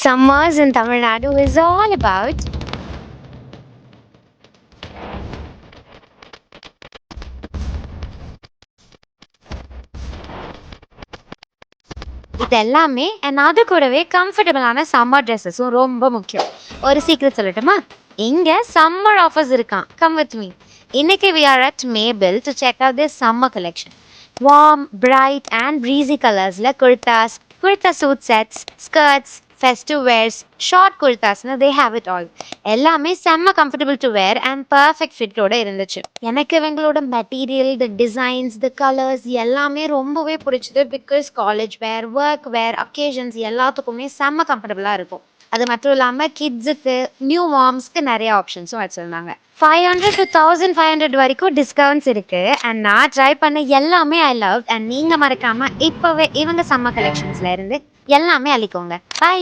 Summers in Tamil Nadu is all about இது எல்லாமே and அது கூடவே கம்ஃபர்டபுளான சம்மர் ட்ரெஸ்ஸஸும் ரொம்ப முக்கியம். ஒரு சீக்ரெட் சொல்லட்டுமா? இங்க சம்மர் ஆஃபர்ஸ் இருக்கான். Come with me. இன்னைக்கு we are at Mabel to check out this summer collection. Warm, bright and breezy கலர்ஸில் kurtas, kurta suit sets, skirts, festive wears, short குர்தாஸ்னு தே ஹேவ் இட் ஆல். எல்லாமே செம்ம comfortable to wear and perfect ஃபிட்டோட இருந்துச்சு. எனக்கு இவங்களோட material, the designs, the colours எல்லாமே ரொம்பவே பிடிச்சது. Because college wear, work wear, occasions எல்லாத்துக்குமே செம்ம கம்ஃபர்டபுளாக இருக்கும். அது மட்டும் இல்லாமல் கிட்ஸுக்கு, நியூ மாம்ஸ்க்கு நிறைய ஆப்ஷன்ஸும் வச்சுருந்தாங்க. 500 to 1500 வரைக்கும் டிஸ்கவுண்ட்ஸ் இருக்கு. அண்ட் நான் ட்ரை பண்ண எல்லாமே ஐ லவ். அண்ட் நீங்க மறக்காம இப்பவே இவங்க சம்மர் கலெக்ஷன்ஸ்ல இருந்து எல்லாமே அள்ளிக்கோங்க. பை.